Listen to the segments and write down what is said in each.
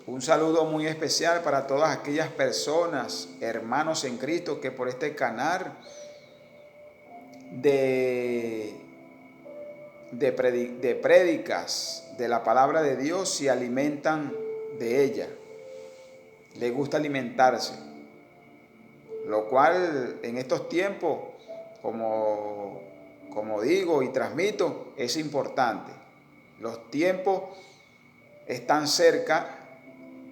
Un saludo muy especial para todas aquellas personas, hermanos en Cristo, que por este canal de, de prédicas de la palabra de Dios se alimentan de ella. Les gusta alimentarse. Lo cual en estos tiempos, como digo y transmito, es importante. Los tiempos están cerca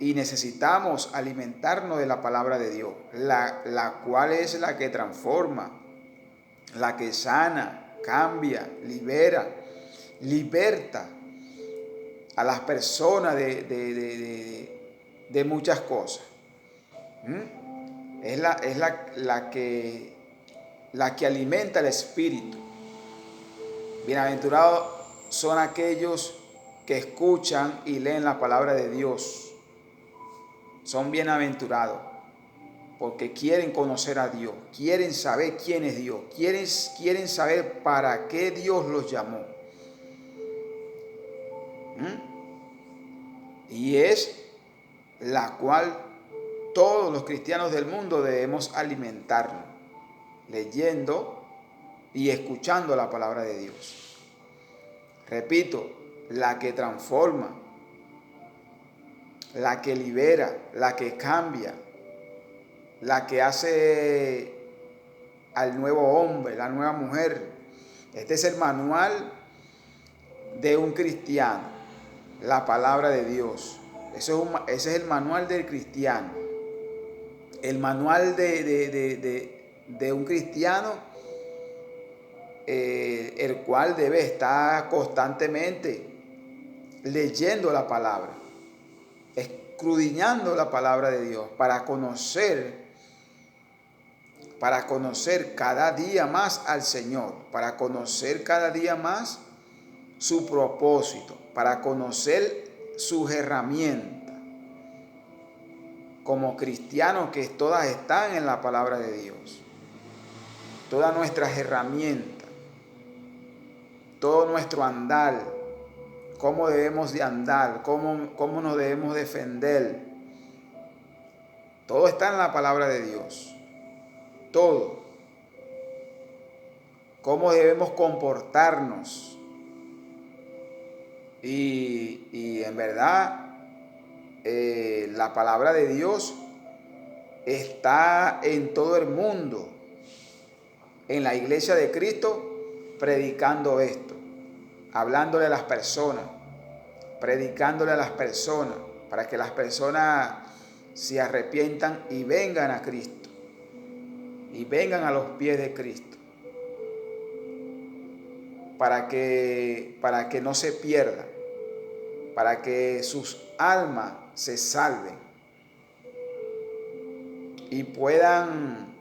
y necesitamos alimentarnos de la palabra de Dios, la cual es la que transforma, la que sana, cambia, libera, liberta a las personas de muchas cosas. Es la que alimenta el espíritu. Bienaventurados son aquellos que escuchan y leen la palabra de Dios. Son bienaventurados porque quieren conocer a Dios, quieren saber quién es Dios, quieren saber para qué Dios los llamó. Y es la cual todos los cristianos del mundo debemos alimentarnos, leyendo y escuchando la palabra de Dios. Repito, la que transforma, la que libera, la que cambia, la que hace al nuevo hombre, la nueva mujer. Este es el manual de un cristiano, la palabra de Dios. Ese es el manual del cristiano. El manual de un cristiano, el cual debe estar constantemente leyendo la palabra, escudriñando la palabra de Dios para conocer cada día más al Señor, para conocer cada día más su propósito, para conocer sus herramientas. Como cristianos, que todas están en la palabra de Dios. Todas nuestras herramientas, todo nuestro andar, cómo debemos de andar, cómo nos debemos defender. Todo está en la palabra de Dios. Todo. Cómo debemos comportarnos. Y en verdad, la palabra de Dios está en todo el mundo, en la iglesia de Cristo, predicando esto, hablándole a las personas, predicándole a las personas, para que las personas se arrepientan y vengan a Cristo, y vengan a los pies de Cristo, para que no se pierdan, para que sus almas se salven y puedan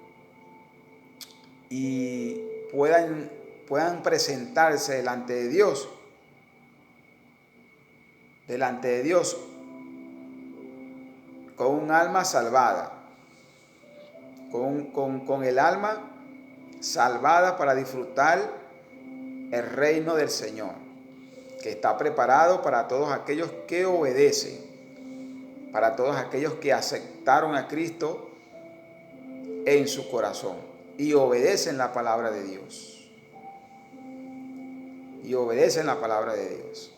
presentarse delante de Dios con un alma salvada, con el alma salvada para disfrutar el reino del Señor, que está preparado para todos aquellos que obedecen, para todos aquellos que aceptaron a Cristo en su corazón y obedecen la palabra de Dios. Y obedecen la palabra de Dios.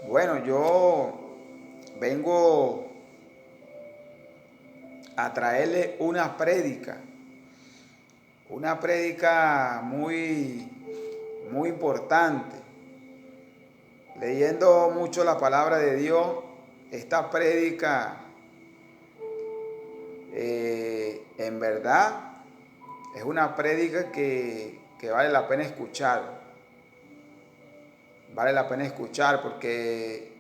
Bueno, yo vengo a traerle una prédica muy, muy importante. Leyendo mucho la palabra de Dios, esta prédica en verdad es una prédica que vale la pena escuchar. Vale la pena escuchar porque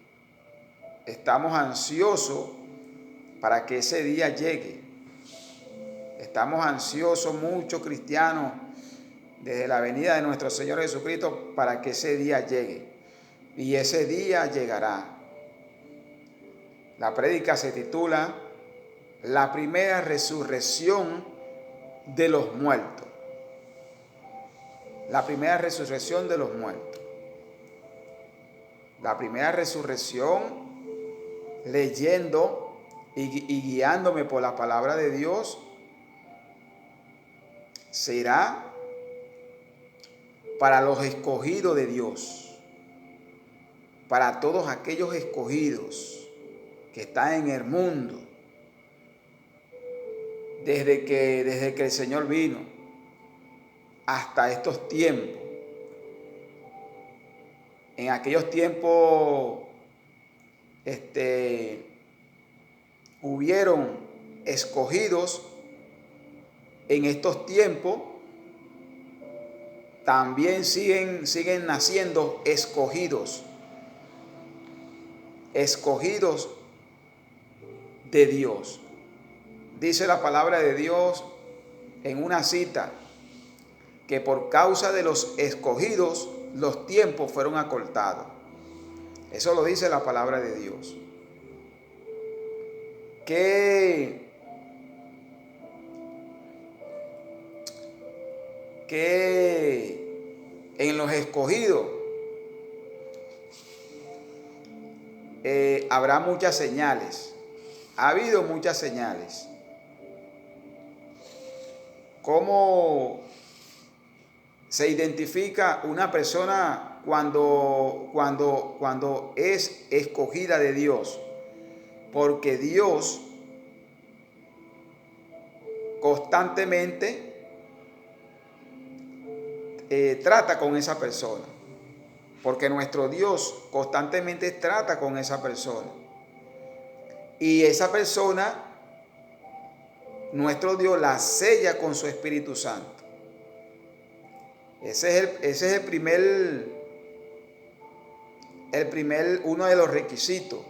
estamos ansiosos para que ese día llegue. Estamos ansiosos, muchos cristianos, desde la venida de nuestro Señor Jesucristo, para que ese día llegue. Y ese día llegará. La prédica se titula La primera resurrección de los muertos. La primera resurrección de los muertos. La primera resurrección leyendo y guiándome por la palabra de Dios, será para los escogidos de Dios, para todos aquellos escogidos que están en el mundo, desde que el Señor vino hasta estos tiempos. En aquellos tiempos hubieron escogidos. En estos tiempos también siguen naciendo escogidos de Dios. Dice la palabra de Dios en una cita que por causa de los escogidos los tiempos fueron acortados. Eso lo dice la palabra de Dios. Que en los escogidos habrá muchas señales. Ha habido muchas señales. ¿Cómo se identifica una persona cuando es escogida de Dios? Porque Dios constantemente trata con esa persona. Porque nuestro Dios constantemente trata con esa persona. Y esa persona, nuestro Dios la sella con su Espíritu Santo. Ese es el primer, uno de los requisitos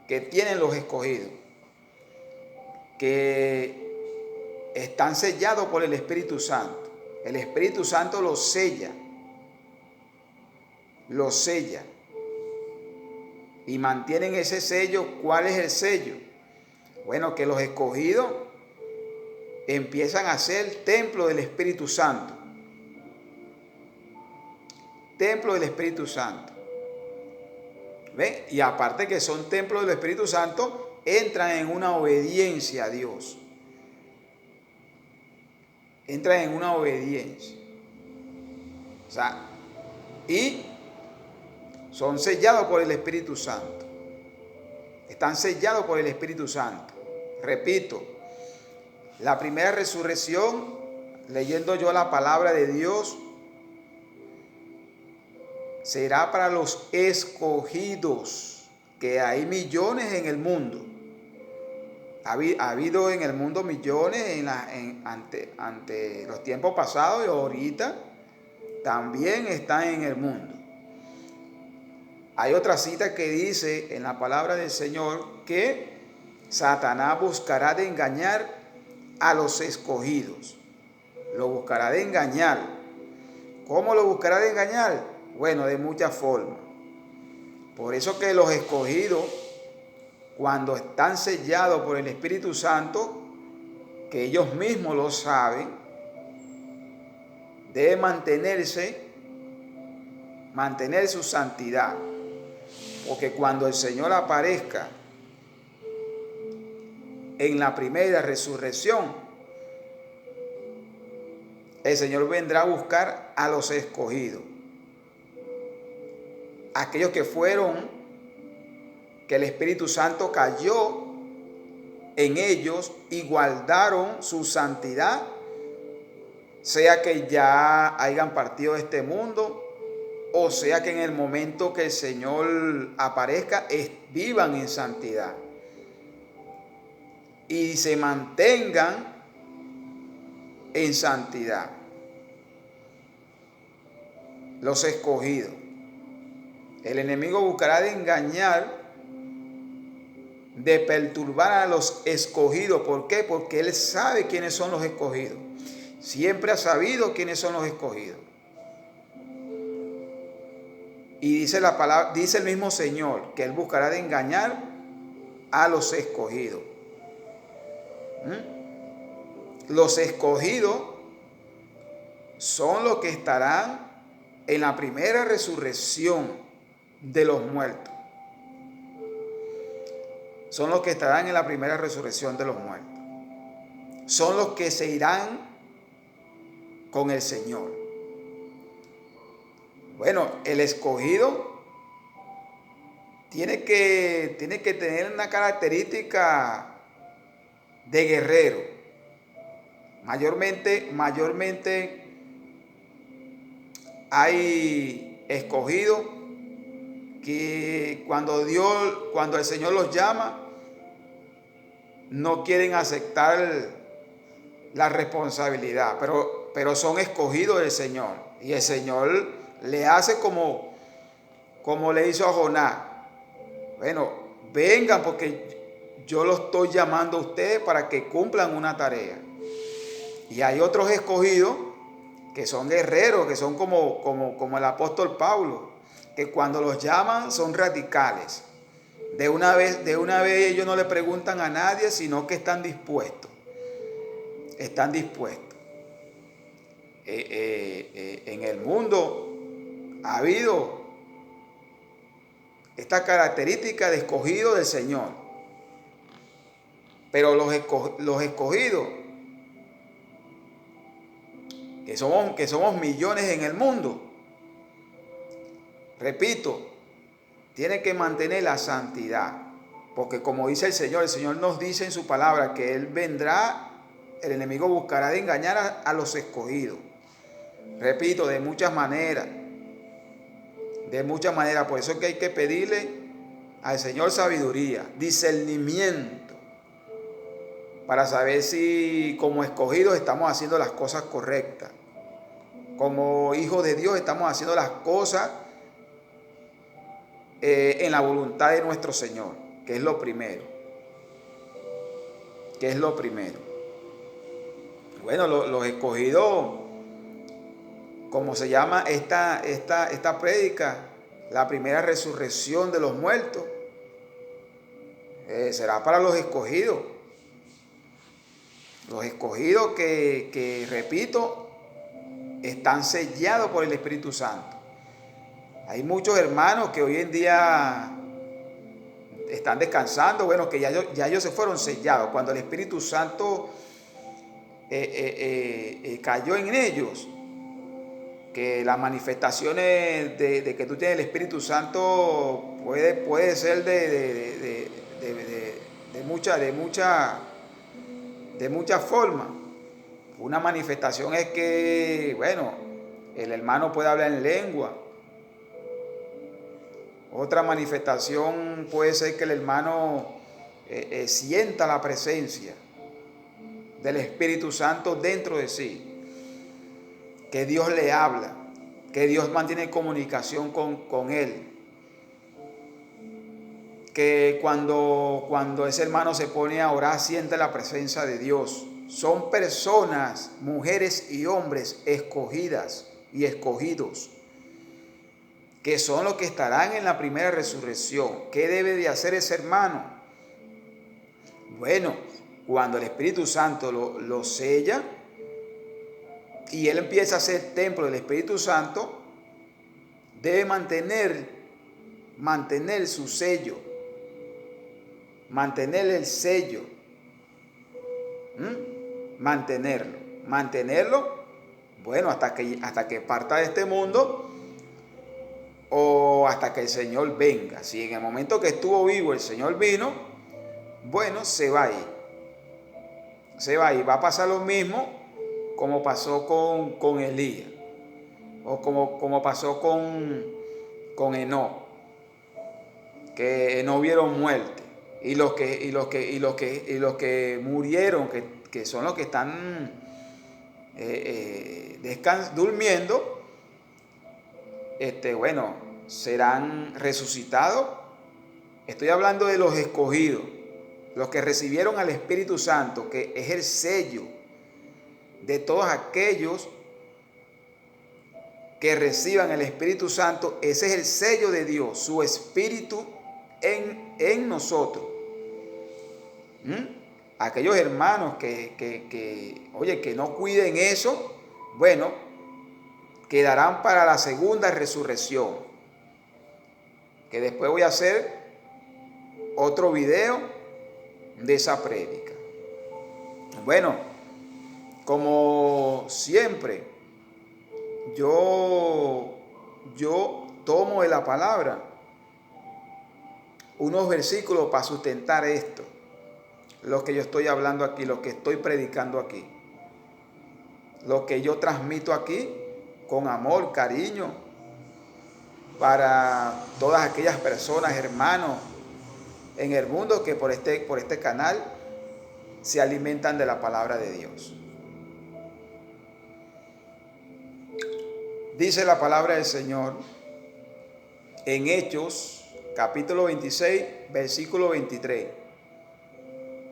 que tienen los escogidos, que están sellados por el Espíritu Santo. El Espíritu Santo los sella. Y mantienen ese sello. ¿Cuál es el sello? Bueno, que los escogidos empiezan a ser templo del Espíritu Santo. Templo del Espíritu Santo. ¿Ven? Y aparte que son templos del Espíritu Santo, entran en una obediencia a Dios. Entran en una obediencia. O sea, y son sellados por el Espíritu Santo. Están sellados por el Espíritu Santo. Repito, la primera resurrección, leyendo yo la palabra de Dios, será para los escogidos, que hay millones en el mundo. Ha habido en el mundo millones ante los tiempos pasados, y ahorita también están en el mundo. Hay otra cita que dice en la palabra del Señor que Satanás buscará de engañar a los escogidos. Lo buscará de engañar. ¿Cómo lo buscará de engañar? Bueno, de muchas formas. Por eso que los escogidos, cuando están sellados por el Espíritu Santo, que ellos mismos lo saben, deben mantener su santidad. Porque cuando el Señor aparezca en la primera resurrección, el Señor vendrá a buscar a los escogidos. Aquellos que el Espíritu Santo cayó en ellos y guardaron su santidad, sea que ya hayan partido de este mundo, o sea que en el momento que el Señor aparezca, vivan en santidad y se mantengan en santidad. Los escogidos. El enemigo buscará de engañar, de perturbar a los escogidos. ¿Por qué? Porque él sabe quiénes son los escogidos. Siempre ha sabido quiénes son los escogidos. Y dice la palabra, dice el mismo Señor, que él buscará de engañar a los escogidos. Los escogidos son los que estarán en la primera resurrección de los muertos. son los que estarán en la primera resurrección de los muertos. Son los que se irán con el Señor. Bueno, el escogido tiene que tener una característica de guerrero. Mayormente hay escogidos que cuando el Señor los llama, no quieren aceptar la responsabilidad, pero son escogidos del Señor. Y el Señor le hace como le hizo a Jonás. Bueno, vengan porque yo los estoy llamando a ustedes para que cumplan una tarea. Y hay otros escogidos que son guerreros, que son como el apóstol Pablo, que cuando los llaman son radicales. De una vez ellos no le preguntan a nadie, sino que están dispuestos. Están dispuestos. En el mundo ha habido esta característica de escogido del Señor. Pero los escogidos, que somos millones en el mundo, repito, tienen que mantener la santidad. Porque como dice el Señor nos dice en su palabra que Él vendrá, el enemigo buscará de engañar a los escogidos. Repito, de muchas maneras. Por eso es que hay que pedirle al Señor sabiduría, discernimiento, para saber si como escogidos estamos haciendo las cosas correctas. Como hijos de Dios estamos haciendo las cosas en la voluntad de nuestro Señor, que es lo primero. Bueno, los escogidos, como se llama esta prédica, la primera resurrección de los muertos, será para los escogidos. Los escogidos que, repito, están sellados por el Espíritu Santo. Hay muchos hermanos que hoy en día están descansando, bueno, que ya ellos se fueron sellados. Cuando el Espíritu Santo cayó en ellos, que las manifestaciones de que tú tienes el Espíritu Santo puede ser de muchas formas. Una manifestación es que, bueno, el hermano puede hablar en lengua. Otra manifestación puede ser que el hermano sienta la presencia del Espíritu Santo dentro de sí. Que Dios le habla, que Dios mantiene comunicación con él. Que cuando ese hermano se pone a orar, siente la presencia de Dios. Son personas, mujeres y hombres escogidas y escogidos, que son los que estarán en la primera resurrección. ¿Qué debe de hacer ese hermano? Bueno, cuando el Espíritu Santo lo sella y él empieza a ser templo del Espíritu Santo, debe mantener su sello, mantener el sello, mantenerlo, bueno, hasta que parta de este mundo o hasta que el Señor venga. Si en el momento que estuvo vivo el Señor vino, bueno, se va a ir. Va a pasar lo mismo como pasó con Elías, o como pasó con Enoc, que no vieron muerte, y los que murieron, que son los que están durmiendo, bueno, serán resucitados. Estoy hablando de los escogidos, los que recibieron al Espíritu Santo, que es el sello de todos aquellos que reciban el Espíritu Santo. Ese es el sello de Dios, su Espíritu en nosotros. Aquellos hermanos que no cuiden eso, bueno, quedarán para la segunda resurrección, que después voy a hacer otro video de esa prédica. Bueno, como siempre, yo tomo de la palabra unos versículos para sustentar esto, lo que yo estoy hablando aquí, lo que estoy predicando aquí, lo que yo transmito aquí con amor, cariño, para todas aquellas personas, hermanos en el mundo que por este canal se alimentan de la palabra de Dios. Dice la palabra del Señor en Hechos, capítulo 26, versículo 23,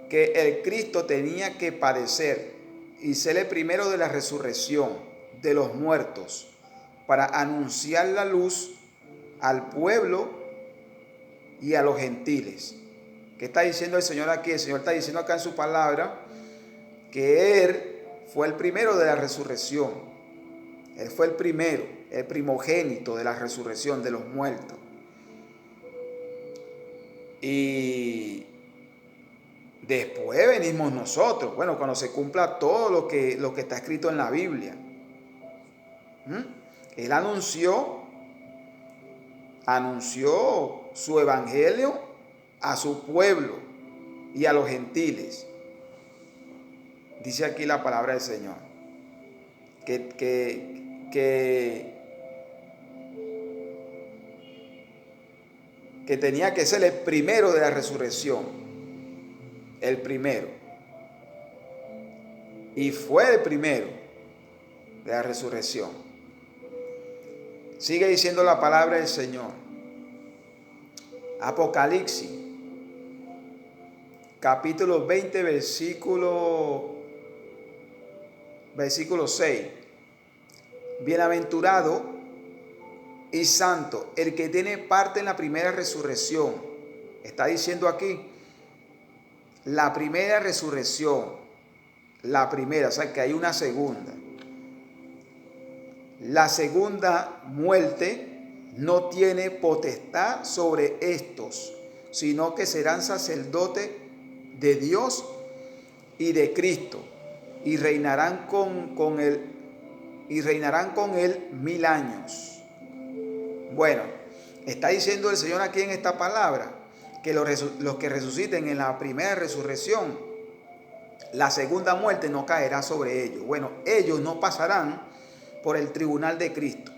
que el Cristo tenía que padecer y ser el primero de la resurrección de los muertos para anunciar la luz al pueblo y a los gentiles. ¿Qué está diciendo el Señor aquí? El Señor está diciendo acá en su palabra que Él fue el primero de la resurrección. Él fue el primero, el primogénito de la resurrección de los muertos. Y después venimos nosotros, bueno, cuando se cumpla todo lo que está escrito en la Biblia. Él anunció su evangelio a su pueblo y a los gentiles. Dice aquí la palabra del Señor, que tenía que ser el primero de la resurrección, el primero. Y fue el primero de la resurrección. Sigue diciendo la palabra del Señor. Apocalipsis, capítulo 20, versículo 6. Bienaventurado y santo el que tiene parte en la primera resurrección. Está diciendo aquí la primera resurrección, la primera, o sea que hay una segunda. La segunda muerte no tiene potestad sobre estos, sino que serán sacerdotes de Dios y de Cristo, y reinarán con él 1000 años. Bueno, está diciendo el Señor aquí en esta palabra que los que resuciten en la primera resurrección, la segunda muerte no caerá sobre ellos. Bueno, ellos no pasarán por el tribunal de Cristo,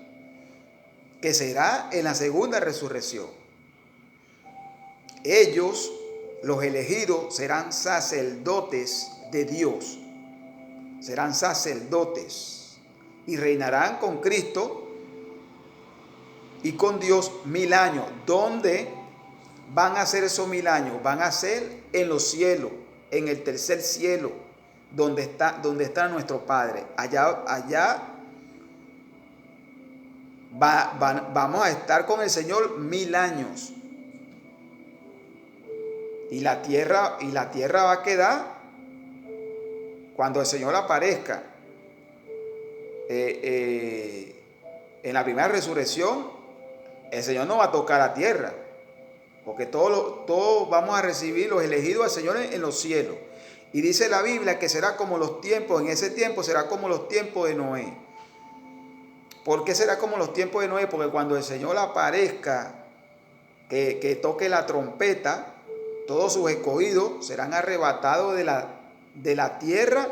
que será en la segunda resurrección. Ellos, los elegidos, serán sacerdotes de Dios. Serán sacerdotes y reinarán con Cristo y con Dios 1000 años. ¿Dónde van a ser esos 1000 años? Van a ser en los cielos, en el tercer cielo, donde está nuestro Padre. Allá vamos a estar con el Señor 1000 años. Y la tierra va a quedar cuando el Señor aparezca en la primera resurrección. El Señor no va a tocar la tierra, porque todos vamos a recibir los elegidos del Señor en los cielos. Y dice la Biblia que será como los tiempos, en ese tiempo será como los tiempos de Noé. ¿Por qué será como los tiempos de Noé? Porque cuando el Señor aparezca, que toque la trompeta, todos sus escogidos serán arrebatados de la tierra,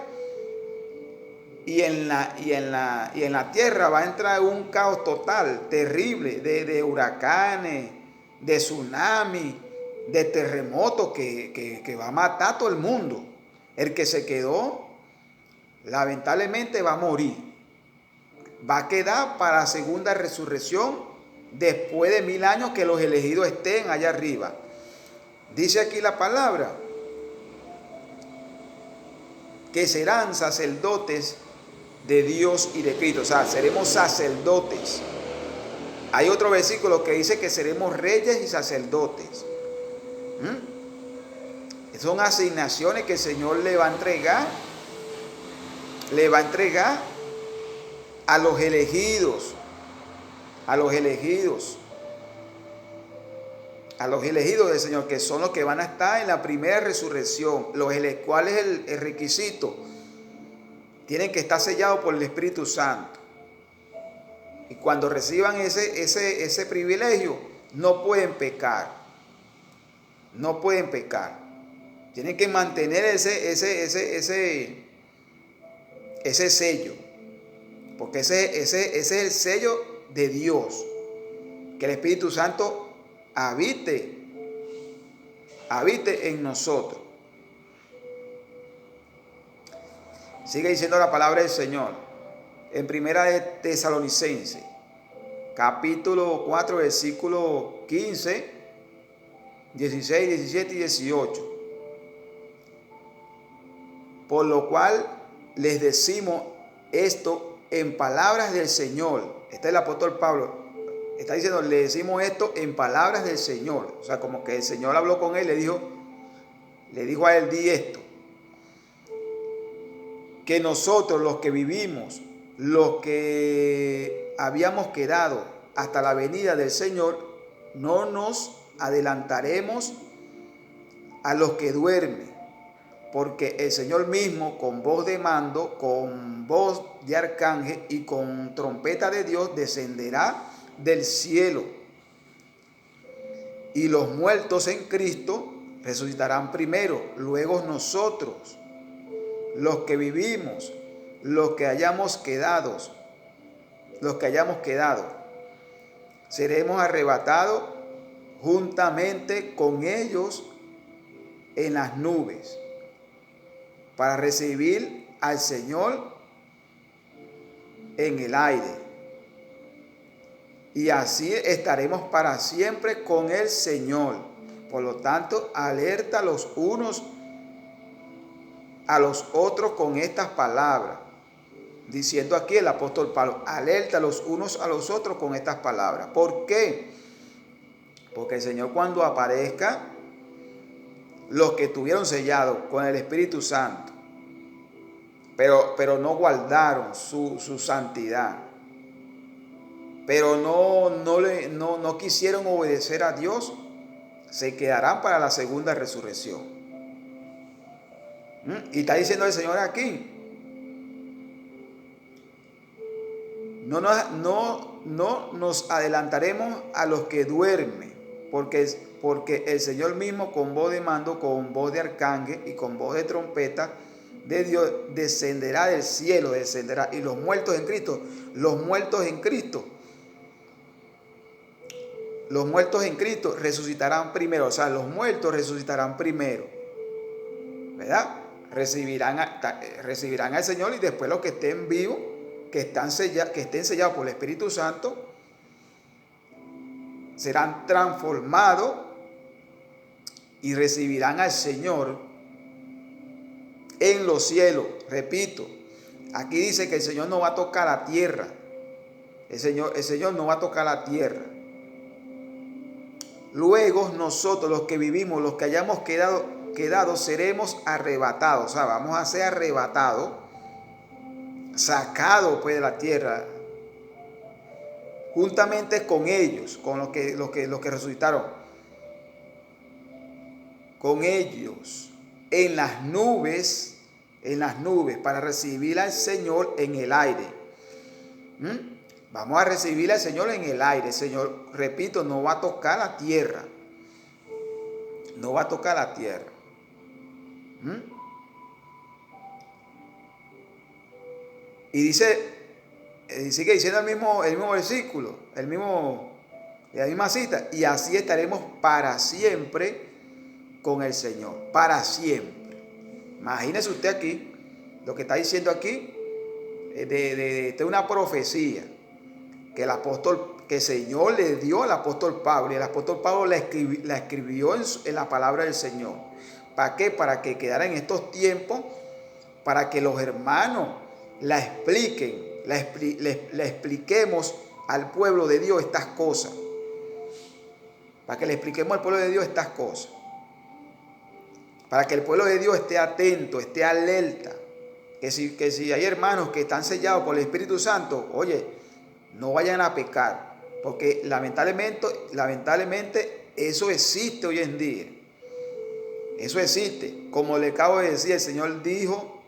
y en la tierra va a entrar un caos total, terrible, de huracanes, de tsunami, de terremotos que va a matar a todo el mundo. El que se quedó, lamentablemente va a morir. Va a quedar para la segunda resurrección después de 1000 años que los elegidos estén allá arriba. Dice aquí la palabra que serán sacerdotes de Dios y de Cristo. O sea, seremos sacerdotes. Hay otro versículo que dice que seremos reyes y sacerdotes. Son asignaciones que el Señor le va a entregar a los elegidos. a los elegidos del Señor, que son los que van a estar en la primera resurrección. ¿Cuál es el requisito? Tienen que estar sellados por el Espíritu Santo. Y cuando reciban ese privilegio, no pueden pecar. No pueden pecar. Tienen que mantener ese sello. Porque ese es el sello de Dios. Que el Espíritu Santo habite en nosotros. Sigue diciendo la palabra del Señor en Primera de Tesalonicenses, capítulo 4, versículo 15, 16, 17 y 18. Por lo cual les decimos esto en palabras del Señor. Este es el apóstol Pablo. Está diciendo, le decimos esto en palabras del Señor. O sea, como que el Señor habló con él, le dijo a él, di esto. Que nosotros, los que vivimos, los que habíamos quedado hasta la venida del Señor, no nos adelantaremos a los que duermen, porque el Señor mismo, con voz de mando, con voz de arcángel y con trompeta de Dios, descenderá del cielo. Y los muertos en Cristo resucitarán primero, luego nosotros, los que vivimos, los que hayamos quedado, seremos arrebatados juntamente con ellos en las nubes para recibir al Señor en el aire. Y así estaremos para siempre con el Señor. Por lo tanto, alerta los unos a los otros con estas palabras. Diciendo aquí el apóstol Pablo, alerta los unos a los otros con estas palabras. ¿Por qué? Porque el Señor, cuando aparezca, los que estuvieron sellados con el Espíritu Santo, pero no guardaron su santidad, pero no quisieron obedecer a Dios, se quedarán para la segunda resurrección. Y está diciendo el Señor aquí, no nos adelantaremos a los que duermen, porque el Señor mismo, con voz de mando, con voz de arcángel y con voz de trompeta de Dios, descenderá del cielo, descenderá. Y los muertos en Cristo resucitarán primero. O sea, los muertos resucitarán primero, ¿verdad? Recibirán al Señor, y después los que estén vivos, que estén sellados por el Espíritu Santo, serán transformados y recibirán al Señor en los cielos. Repito, aquí dice que el Señor no va a tocar la tierra. El Señor no va a tocar la tierra. Luego nosotros, los que vivimos, los que hayamos quedado, seremos arrebatados. O sea, vamos a ser arrebatados, sacados pues de la tierra, juntamente con ellos, con los que resucitaron, con ellos en las nubes, para recibir al Señor en el aire. Vamos a recibir al Señor en el aire. El Señor, repito, no va a tocar la tierra. No va a tocar la tierra. Y sigue diciendo el mismo versículo, la misma cita. Y así estaremos para siempre con el Señor. Para siempre. Imagínese usted aquí, lo que está diciendo aquí, de una profecía que el Señor le dio al apóstol Pablo, y el apóstol Pablo la escribió en la palabra del Señor. ¿Para qué? Para que quedara en estos tiempos, para que los hermanos la expliquen, le expliquemos al pueblo de Dios estas cosas. Para que le expliquemos al pueblo de Dios estas cosas. Para que el pueblo de Dios esté atento, esté alerta. Que si hay hermanos que están sellados por el Espíritu Santo, oye, no vayan a pecar, porque lamentablemente Eso existe hoy en día. Eso existe. Como le acabo de decir, el Señor dijo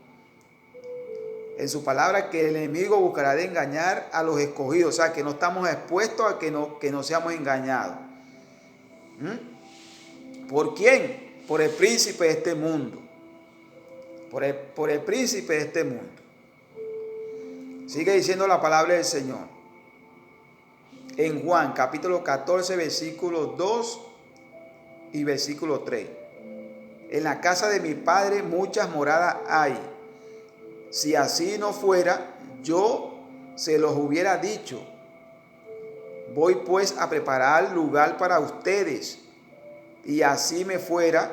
en su palabra que el enemigo buscará de engañar a los escogidos. O sea, que no estamos expuestos a que no seamos engañados. ¿Por quién? Por el príncipe de este mundo. Por el príncipe de este mundo. Sigue diciendo la palabra del Señor. En Juan capítulo 14, versículos 2 y versículo 3. En la casa de mi Padre muchas moradas hay. Si así no fuera, yo se los hubiera dicho. Voy pues a preparar lugar para ustedes. Y así me fuera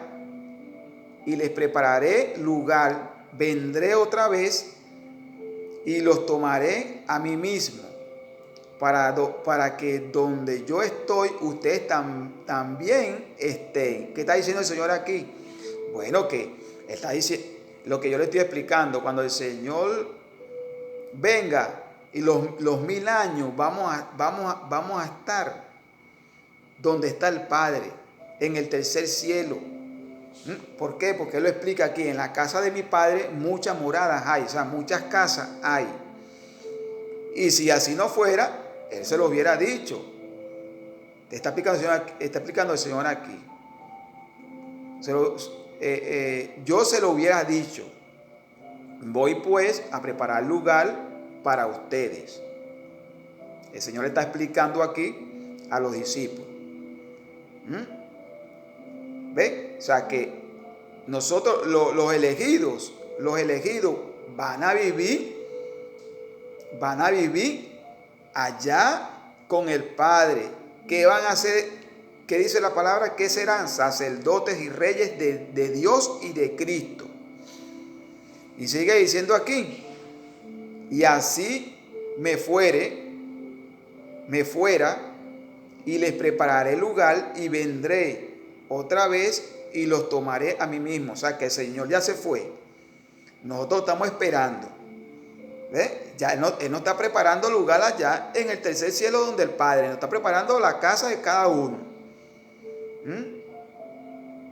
y les prepararé lugar. Vendré otra vez y los tomaré a mí mismo. Para que donde yo estoy, ustedes también estén. ¿Qué está diciendo el Señor aquí? Bueno, que está diciendo lo que yo le estoy explicando. Cuando el Señor venga y los 1000 años vamos a estar donde está el Padre, en el tercer cielo. ¿Por qué? Porque Él lo explica aquí. En la casa de mi Padre muchas moradas hay, o sea, muchas casas hay. Y si así no fuera, Él se lo hubiera dicho. Está explicando el Señor aquí. Yo se lo hubiera dicho. Voy pues a preparar lugar para ustedes. El Señor está explicando aquí a los discípulos. ¿Ve? O sea que nosotros, los elegidos van a vivir allá con el Padre. ¿Qué van a hacer? ¿Qué dice la palabra? ¿Qué serán? Sacerdotes y reyes de Dios y de Cristo. Y sigue diciendo aquí, y así me fuera y les prepararé lugar y vendré otra vez y los tomaré a mí mismo. O sea que el Señor ya se fue. Nosotros estamos esperando. ¿Ve? Ya Él no está preparando lugar allá en el tercer cielo donde el Padre. Nos está preparando la casa de cada uno.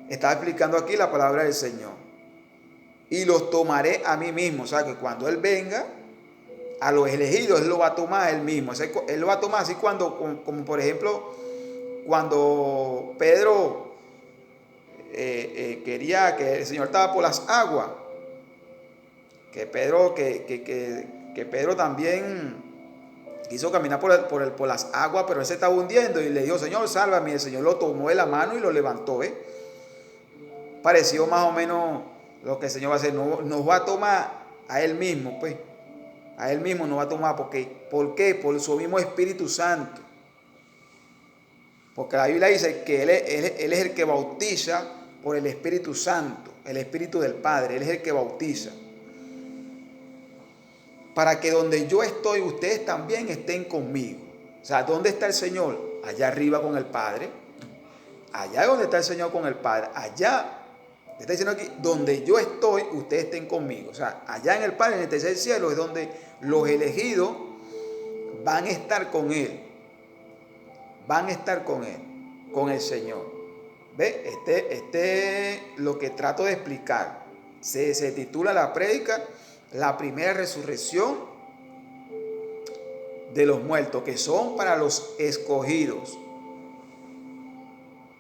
Está explicando aquí la palabra del Señor. Y los tomaré a mí mismo. O sea que cuando Él venga, a los elegidos Él lo va a tomar Él mismo. Él lo va a tomar así como por ejemplo, cuando Pedro quería que el Señor estaba por las aguas. Que Pedro también quiso caminar por las aguas, pero él se estaba hundiendo y le dijo, Señor, sálvame. El Señor lo tomó de la mano y lo levantó. Pareció más o menos lo que el Señor va a hacer. Nos va a tomar a Él mismo, pues. A Él mismo nos va a tomar. ¿Por qué? Por su mismo Espíritu Santo. Porque la Biblia dice que Él es el que bautiza por el Espíritu Santo, el Espíritu del Padre. Él es el que bautiza. Para que donde yo estoy, ustedes también estén conmigo. O sea, ¿dónde está el Señor? Allá arriba con el Padre. Allá donde está el Señor con el Padre. Allá, está diciendo aquí, donde yo estoy, ustedes estén conmigo. O sea, allá en el Padre, en el tercer cielo, es donde los elegidos van a estar con Él. Van a estar con Él, con el Señor. ¿Ve? Este es lo que trato de explicar. Se titula la prédica, la primera resurrección de los muertos, que son para los escogidos.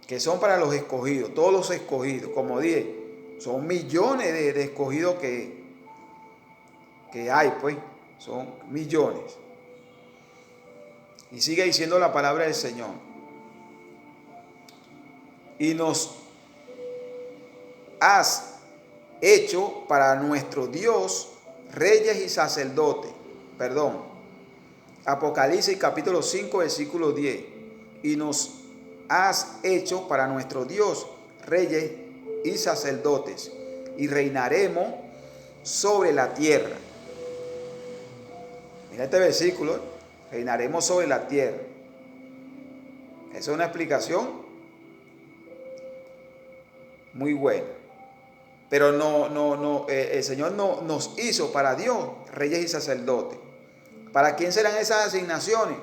Que son para los escogidos, todos los escogidos. Como dije, son millones de escogidos que hay, pues. Son millones. Y sigue diciendo la palabra del Señor. Y nos has hecho para nuestro Dios reyes y sacerdotes. Perdón. Apocalipsis capítulo 5, versículo 10. Y nos has hecho para nuestro Dios reyes y sacerdotes. Y reinaremos sobre la tierra. Mira este versículo. Reinaremos sobre la tierra. Esa es una explicación muy buena. Pero el Señor nos hizo para Dios reyes y sacerdotes. ¿Para quién serán esas asignaciones?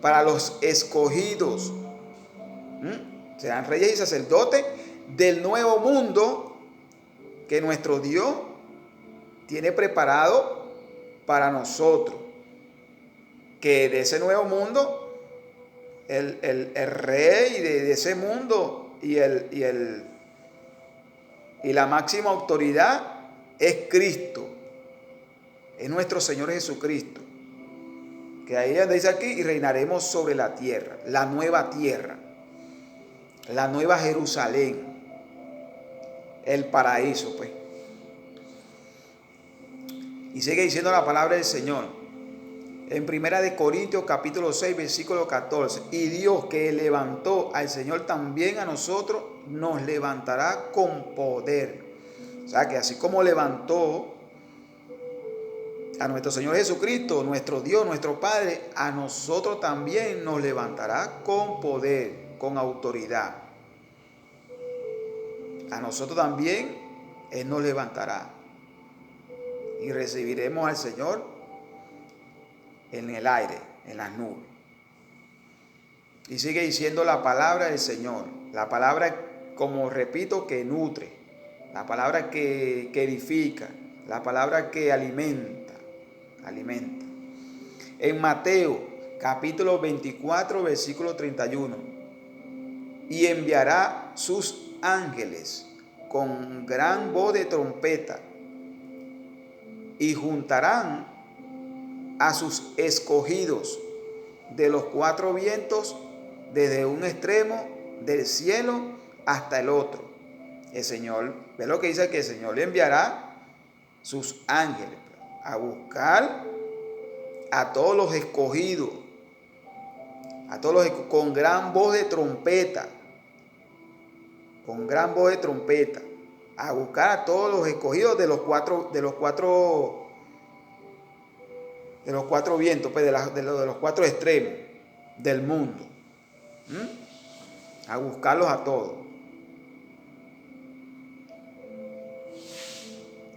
Para los escogidos. Serán reyes y sacerdotes del nuevo mundo que nuestro Dios tiene preparado para nosotros. Que de ese nuevo mundo, el rey de ese mundo y la máxima autoridad es Cristo, es nuestro Señor Jesucristo. Que ahí donde dice aquí, y reinaremos sobre la tierra, la nueva Jerusalén, el paraíso, pues. Y sigue diciendo la palabra del Señor en 1 Corintios capítulo 6, versículo 14. Y Dios, que levantó al Señor, también a nosotros nos levantará con poder. O sea que así como levantó a nuestro Señor Jesucristo, nuestro Dios, nuestro Padre, a nosotros también nos levantará con poder, con autoridad. A nosotros también Él nos levantará. Y recibiremos al Señor en el aire, en las nubes. Y sigue diciendo la palabra del Señor. La palabra, como repito, que nutre. La palabra que edifica. La palabra que alimenta. En Mateo, capítulo 24, versículo 31. Y enviará sus ángeles con gran voz de trompeta. Y juntarán a sus escogidos de los cuatro vientos, desde un extremo del cielo hasta el otro. El Señor, ve lo que dice, que el Señor le enviará sus ángeles a buscar a todos los escogidos, con gran voz de trompeta, a buscar a todos los escogidos de los cuatro vientos, pues de los cuatro extremos del mundo. A buscarlos a todos.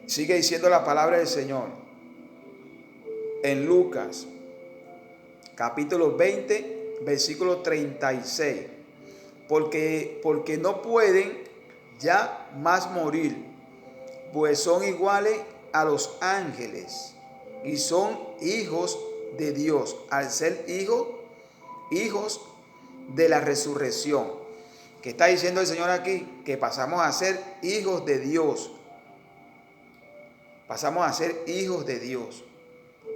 Sigue diciendo la palabra del Señor en Lucas, capítulo 20, versículo 36. Porque no pueden ya más morir, pues son iguales a los ángeles y son hijos de Dios, al ser hijos de la resurrección. ¿Qué está diciendo el Señor aquí? Que pasamos a ser hijos de Dios. Pasamos a ser hijos de Dios.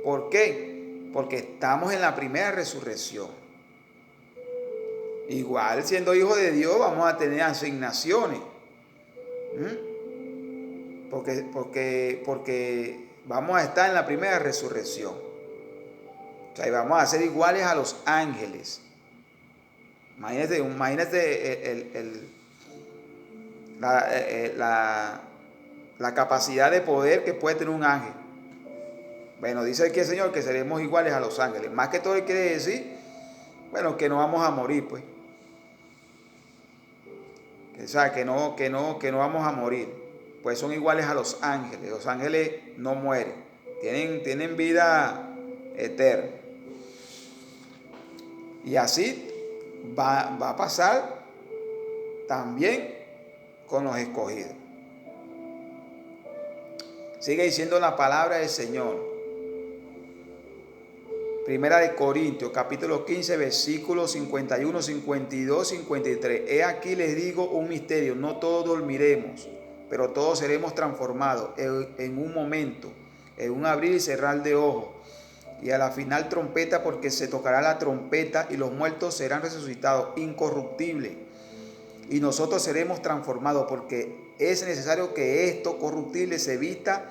¿Por qué? Porque estamos en la primera resurrección. Igual, siendo hijos de Dios, vamos a tener asignaciones. Porque vamos a estar en la primera resurrección. O sea, y vamos a ser iguales a los ángeles. Imagínate la capacidad de poder que puede tener un ángel. Bueno, dice aquí el Señor que seremos iguales a los ángeles. Más que todo Él quiere decir, bueno, que no vamos a morir, pues. O sea, que no vamos a morir. Pues son iguales a los ángeles. Los ángeles no mueren. Tienen vida eterna. Y así va a pasar también con los escogidos. Sigue diciendo la palabra del Señor. Primera de Corintios, capítulo 15, versículos 51, 52, 53. He aquí les digo un misterio, no todos dormiremos, pero todos seremos transformados en un momento, en un abrir y cerrar de ojos. Y a la final trompeta, porque se tocará la trompeta y los muertos serán resucitados incorruptibles. Y nosotros seremos transformados, porque es necesario que esto corruptible se vista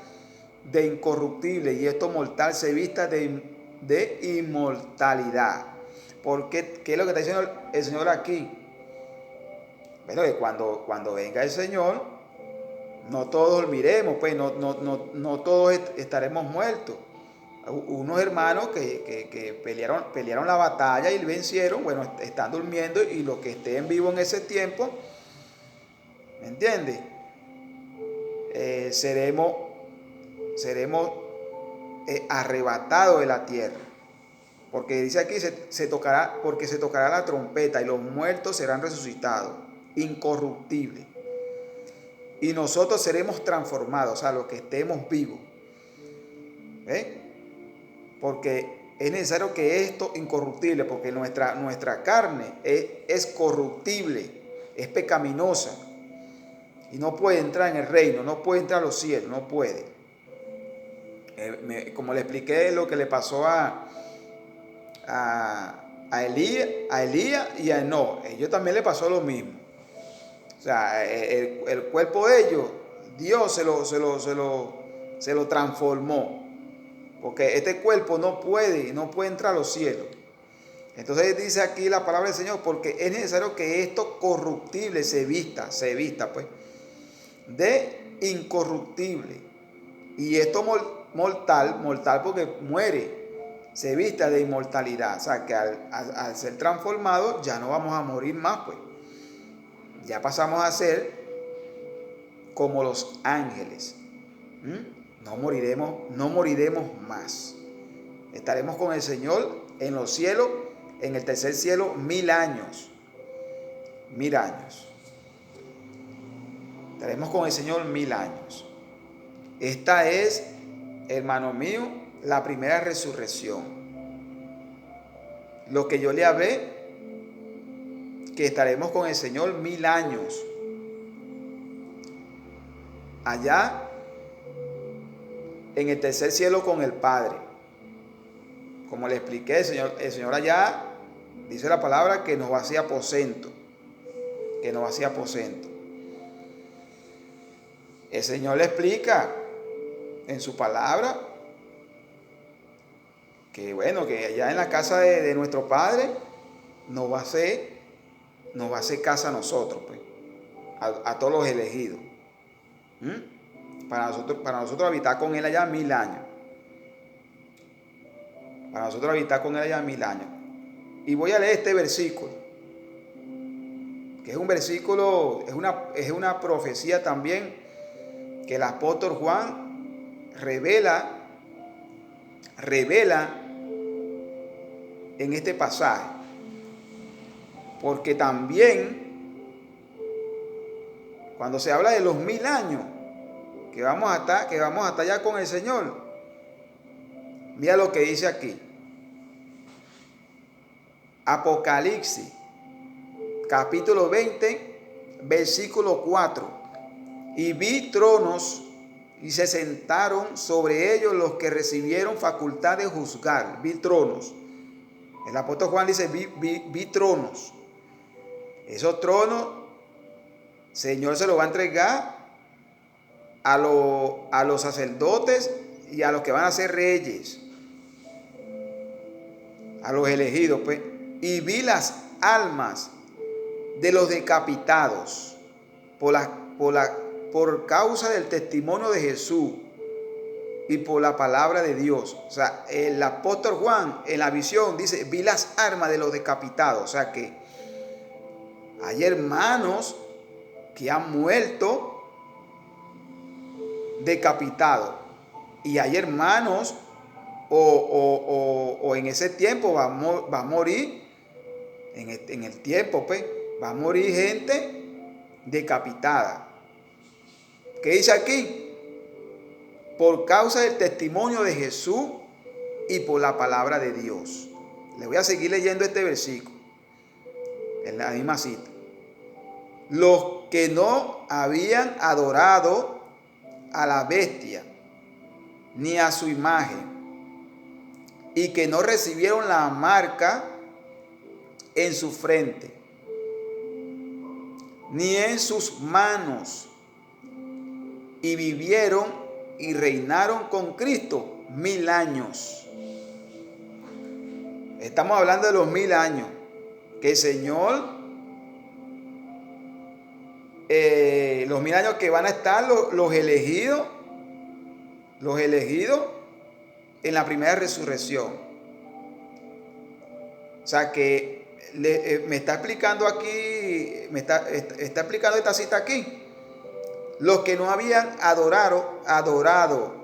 de incorruptible y esto mortal se vista de inmortalidad. Porque, ¿qué es lo que está diciendo el Señor aquí? Bueno, que cuando venga el Señor, no todos dormiremos, pues no todos estaremos muertos. Unos hermanos que pelearon la batalla y vencieron, bueno, están durmiendo, y los que estén vivos en ese tiempo, ¿me entiendes? Seremos arrebatados de la tierra. Porque dice aquí, porque se tocará la trompeta y los muertos serán resucitados, incorruptibles. Y nosotros seremos transformados, o sea, los que estemos vivos. Porque es necesario que esto incorruptible, porque nuestra carne es corruptible, es pecaminosa. Y no puede entrar en el reino, no puede entrar a los cielos, no puede. Como le expliqué lo que le pasó a Elías y a Enoc. A ellos también le pasó lo mismo. O sea, el cuerpo de ellos, Dios se lo transformó. Porque este cuerpo no puede entrar a los cielos. Entonces dice aquí la palabra del Señor, porque es necesario que esto corruptible se vista pues, de incorruptible. Y esto mortal porque muere, se vista de inmortalidad. O sea, que al ser transformado ya no vamos a morir más, pues. Ya pasamos a ser como los ángeles. No moriremos más. Estaremos con el Señor en los cielos, en el tercer cielo, 1000 años. 1000 años. Estaremos con el Señor 1000 años. Esta es, hermano mío, la primera resurrección. Lo que yo le hablé, que estaremos con el Señor 1000 años. Allá en el tercer cielo con el Padre. Como le expliqué, el Señor allá dice la palabra que nos va a hacer aposento. Que nos va a hacer aposento. El Señor le explica en su palabra que bueno, que allá en la casa de nuestro Padre nos va a hacer casa a nosotros, pues, a todos los elegidos. Para nosotros habitar con Él allá 1000 años. Para nosotros habitar con Él allá 1000 años. Y voy a leer este versículo, que es un versículo, es una profecía también que el apóstol Juan revela en este pasaje. Porque también, cuando se habla de los 1000 años, que vamos a estar allá con el Señor, mira lo que dice aquí. Apocalipsis, capítulo 20, versículo 4. Y vi tronos y se sentaron sobre ellos los que recibieron facultad de juzgar. Vi tronos. El apóstol Juan dice, vi tronos. Esos tronos, Señor se los va a entregar a los sacerdotes y a los que van a ser reyes, a los elegidos, pues. Y vi las almas de los decapitados por causa del testimonio de Jesús y por la palabra de Dios. O sea, el apóstol Juan en la visión dice, vi las almas de los decapitados. O sea que hay hermanos que han muerto decapitados. Y hay hermanos, o en ese tiempo va a morir, en el tiempo, pues, va a morir gente decapitada. ¿Qué dice aquí? Por causa del testimonio de Jesús y por la palabra de Dios. Le voy a seguir leyendo este versículo, en la misma cita. Los que no habían adorado a la bestia ni a su imagen y que no recibieron la marca en su frente ni en sus manos, y vivieron y reinaron con Cristo 1000 años. Estamos hablando de los 1000 años que el Señor, los 1000 años que van a estar los elegidos en la primera resurrección. O sea que me está explicando aquí, está explicando esta cita aquí. Los que no habían adorado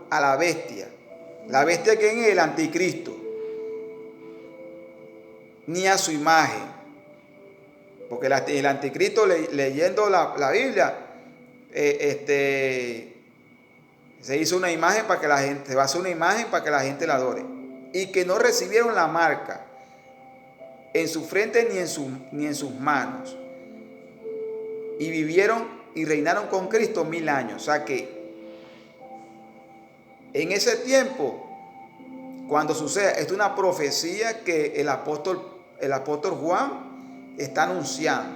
a la bestia. La bestia, ¿quién es? El anticristo. ni a su imagen. Porque el anticristo, leyendo la Biblia, se hizo una imagen para que la gente, se va a hacer una imagen para que la gente la adore. Y que no recibieron la marca en su frente ni en sus manos. Y vivieron y reinaron con Cristo 1000 años. O sea que en ese tiempo, cuando suceda, es una profecía que el apóstol Juan está anunciando.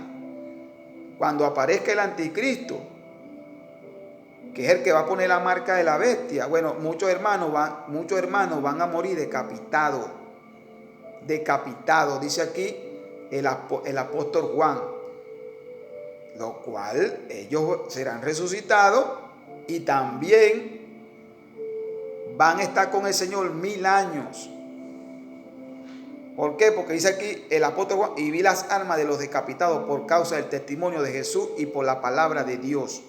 Cuando aparezca el anticristo, que es el que va a poner la marca de la bestia, bueno, muchos hermanos van a morir decapitados. Dice aquí el apóstol Juan, lo cual ellos serán resucitados y también van a estar con el Señor 1000 años. ¿Por qué? Porque dice aquí el apóstol Juan, y vi las almas de los decapitados por causa del testimonio de Jesús y por la palabra de Dios.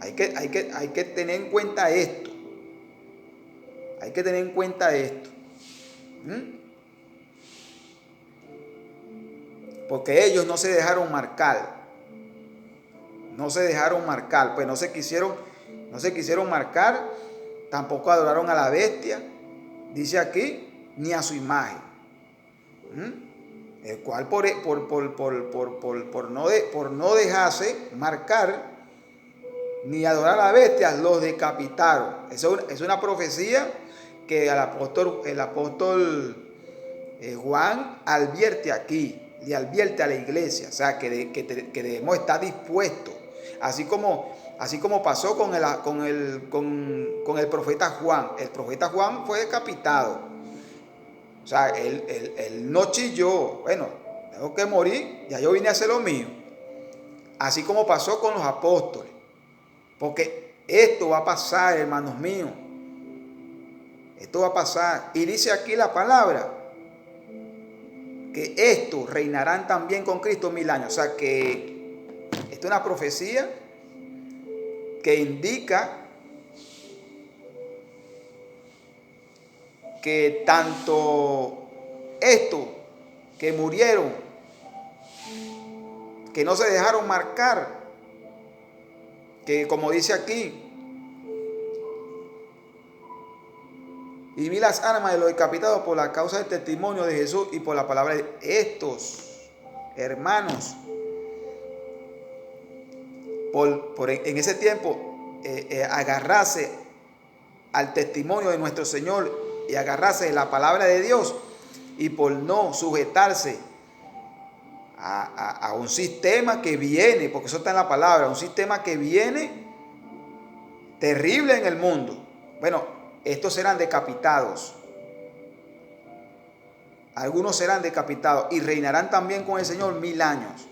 Hay que tener en cuenta esto. Hay que tener en cuenta esto. Porque ellos no se dejaron marcar. No se dejaron marcar. Pues no se quisieron marcar. Tampoco adoraron a la bestia. Dice aquí, ni a su imagen. El cual por no dejarse marcar ni adorar a la bestia, los decapitaron. Eso es una profecía que el apóstol Juan advierte aquí, le advierte a la iglesia, o sea, que debemos estar dispuestos, así como pasó con el profeta Juan. El profeta Juan fue decapitado, o sea, él no chilló, bueno, tengo que morir, ya yo vine a hacer lo mío, así como pasó con los apóstoles. Porque esto va a pasar, hermanos míos. Esto va a pasar. Y dice aquí la palabra que estos reinarán también con Cristo 1000 años. O sea que esto es una profecía que indica que tanto estos que murieron, que no se dejaron marcar, que como dice aquí, y vi las almas de los decapitados por la causa del testimonio de Jesús y por la palabra de estos hermanos. En ese tiempo, agarrarse al testimonio de nuestro Señor y agarrarse de la palabra de Dios, y por no sujetarse a un sistema que viene, porque eso está en la palabra, un sistema que viene terrible en el mundo. Bueno, estos serán decapitados. Algunos serán decapitados y reinarán también con el Señor 1000 años.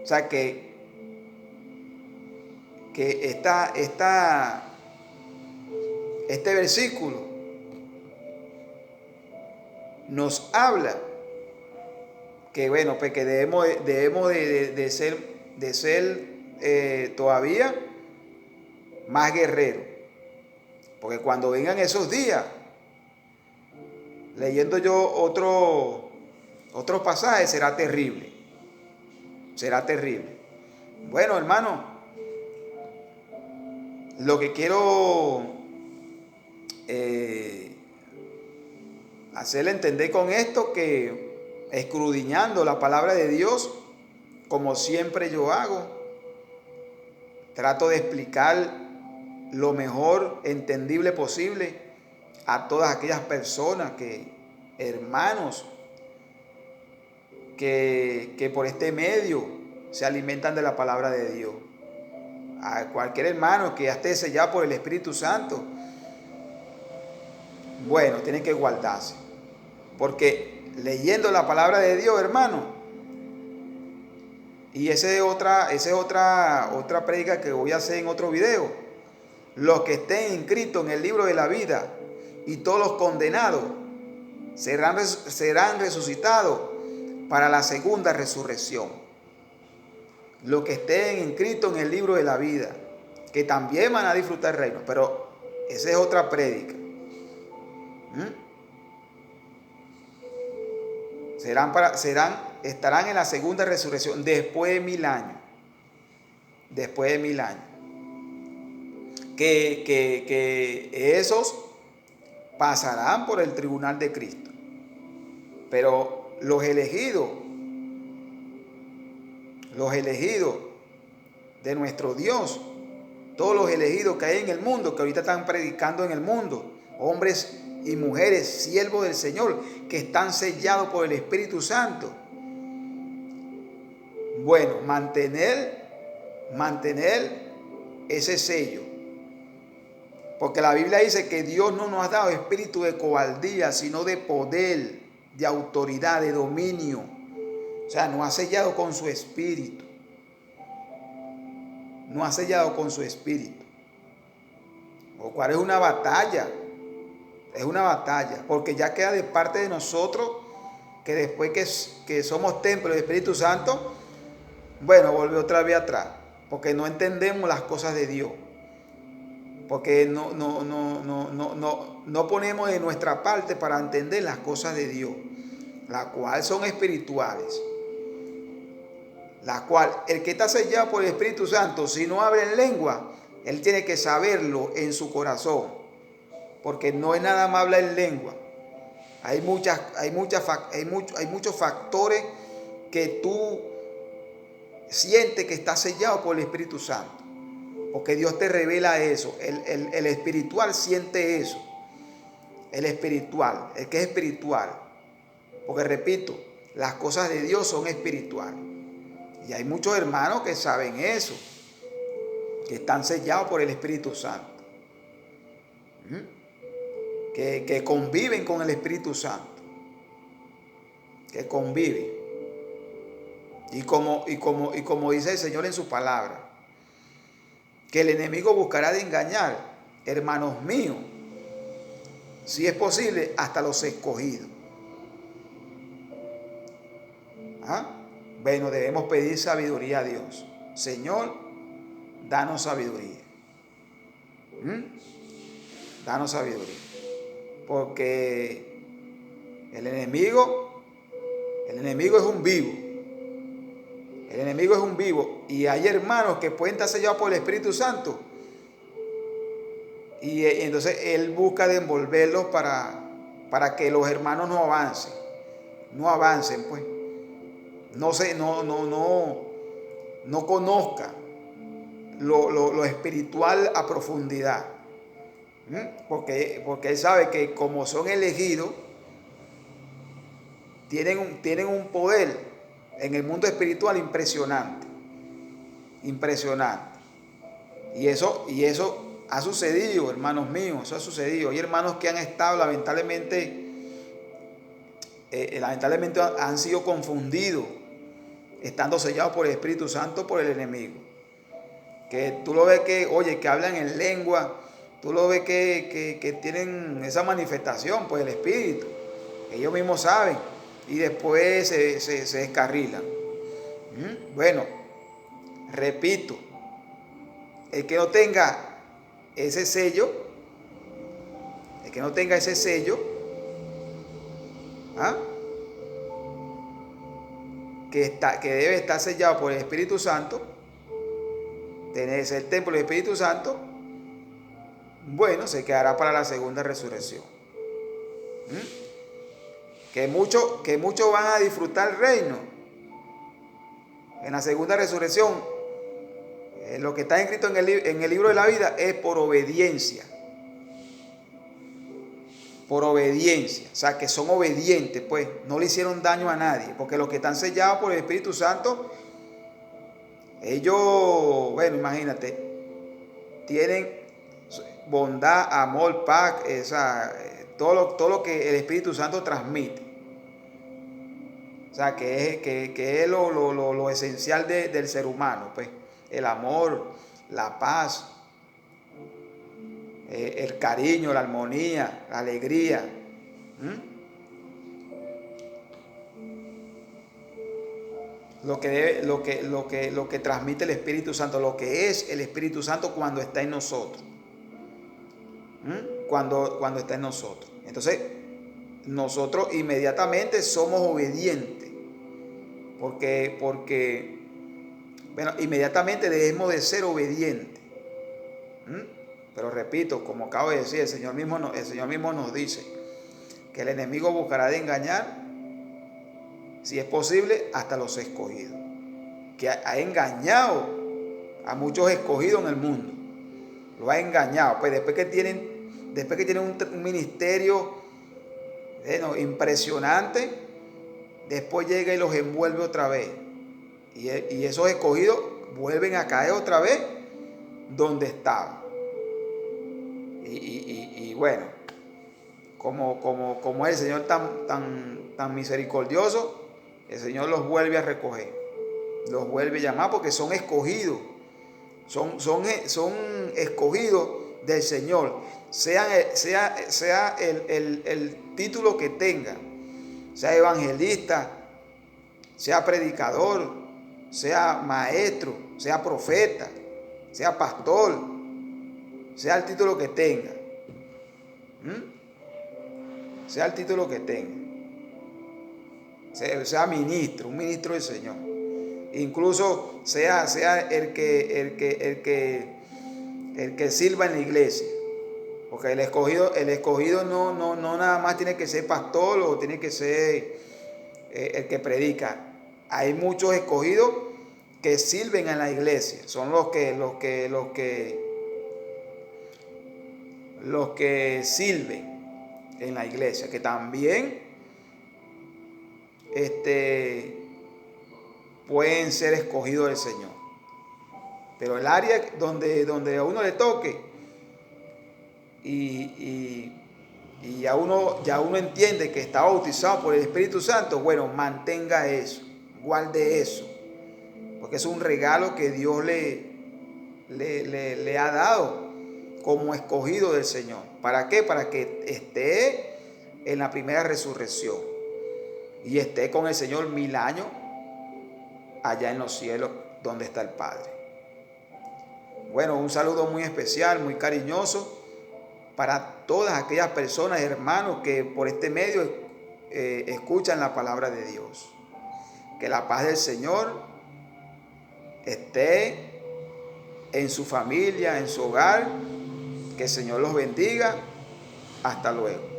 O sea que este versículo nos habla que, bueno, pues que debemos de ser todavía más guerreros. Porque cuando vengan esos días, leyendo yo otros pasajes, será terrible. Será terrible. Bueno, hermano, lo que quiero hacerle entender con esto, que escudriñando la palabra de Dios, como siempre yo hago, trato de explicar lo mejor entendible posible a todas aquellas personas, hermanos, que por este medio se alimentan de la palabra de Dios. A cualquier hermano que ya esté sellado por el Espíritu Santo, bueno, tienen que guardarse, porque leyendo la palabra de Dios, hermano, y esa es otra prédica que voy a hacer en otro video, los que estén inscritos en el libro de la vida y todos los condenados serán resucitados para la segunda resurrección. Los que estén inscritos en el libro de la vida, que también van a disfrutar el reino, pero esa es otra prédica. estarán en la segunda resurrección después de 1000 años. Después de 1000 años. Que esos pasarán por el tribunal de Cristo. Pero los elegidos de nuestro Dios, todos los elegidos que hay en el mundo, que ahorita están predicando en el mundo, hombres y mujeres, siervos del Señor, que están sellados por el Espíritu Santo. Bueno, mantener ese sello. Porque la Biblia dice que Dios no nos ha dado espíritu de cobardía, sino de poder, de autoridad, de dominio. O sea, nos ha sellado con su espíritu. Nos ha sellado con su espíritu. Lo cual es una batalla. Es una batalla. Porque ya queda de parte de nosotros que después que somos templo del Espíritu Santo, bueno, volve otra vez atrás. Porque no entendemos las cosas de Dios. Porque no ponemos de nuestra parte para entender las cosas de Dios, las cuales son espirituales. La cual, el que está sellado por el Espíritu Santo, si no habla en lengua, él tiene que saberlo en su corazón. Porque no es nada más hablar en lengua. Hay muchos factores que tú sientes que está sellado por el Espíritu Santo. Porque Dios te revela eso. El espiritual siente eso. El espiritual, el que es espiritual. Porque repito, las cosas de Dios son espirituales. Y hay muchos hermanos que saben eso. Que están sellados por el Espíritu Santo. Que conviven con el Espíritu Santo. Que conviven. Y como dice el Señor en su palabra, que el enemigo buscará de engañar, hermanos míos, si es posible, hasta los escogidos. Bueno, debemos pedir sabiduría a Dios. Señor, danos sabiduría. Danos sabiduría. Porque el enemigo es un vivo. El enemigo es un vivo. Y hay hermanos que pueden estar sellados por el Espíritu Santo. Y entonces él busca de envolverlos para que los hermanos no avancen. No avancen, pues. No conozcan lo espiritual a profundidad. Porque él sabe que como son elegidos, tienen un poder en el mundo espiritual impresionante. Impresionante. Y eso ha sucedido, hermanos míos, eso ha sucedido. Hay hermanos que han estado lamentablemente han sido confundidos, estando sellados por el Espíritu Santo por el enemigo. Que tú lo ves que hablan en lengua, tú lo ves que tienen esa manifestación por el Espíritu. Ellos mismos saben. Y después se descarrilan. Bueno, repito, el que no tenga ese sello, que debe estar sellado por el Espíritu Santo, tener el templo del Espíritu Santo, bueno, se quedará para la segunda resurrección. Que muchos van a disfrutar el reino en la segunda resurrección. Lo que está escrito en el libro de la vida es por obediencia. Por obediencia. O sea, que son obedientes, pues. No le hicieron daño a nadie. Porque los que están sellados por el Espíritu Santo, ellos, bueno, imagínate, tienen bondad, amor, paz, todo lo que el Espíritu Santo transmite. O sea, que es lo esencial del ser humano, pues. El amor, la paz, el cariño, la armonía, la alegría. Lo que transmite el Espíritu Santo, lo que es el Espíritu Santo cuando está en nosotros. Cuando está en nosotros. Entonces, nosotros inmediatamente somos obedientes. Bueno, inmediatamente debemos de ser obedientes. Pero repito, como acabo de decir, el Señor mismo nos dice que el enemigo buscará de engañar, si es posible, hasta los escogidos. Que ha engañado a muchos escogidos en el mundo. Lo ha engañado. Pues después que tienen un ministerio impresionante, después llega y los envuelve otra vez. Y esos escogidos vuelven a caer otra vez donde estaban. Y bueno, como es el Señor tan misericordioso, el Señor los vuelve a recoger, los vuelve a llamar porque son escogidos, son escogidos del Señor, sea el título que tenga, sea evangelista, sea predicador, sea maestro, sea profeta, sea pastor, sea el título que tenga. Sea el título que tenga. Sea ministro, un ministro del Señor. Incluso sea el que sirva en la iglesia. Porque el escogido no nada más tiene que ser pastor o tiene que ser el que predica. Hay muchos escogidos que sirven en la iglesia. Son los que sirven en la iglesia, que también pueden ser escogidos del Señor. Pero el área donde a uno le toque y ya uno entiende que está bautizado por el Espíritu Santo, bueno, mantenga eso, guarde eso, porque es un regalo que Dios le ha dado como escogido del Señor. ¿Para qué? Para que esté en la primera resurrección y esté con el Señor 1000 años allá en los cielos donde está el Padre. Bueno, un saludo muy especial, muy cariñoso para todas aquellas personas, hermanos, que por este medio escuchan la palabra de Dios. Que la paz del Señor esté en su familia, en su hogar. Que el Señor los bendiga. Hasta luego.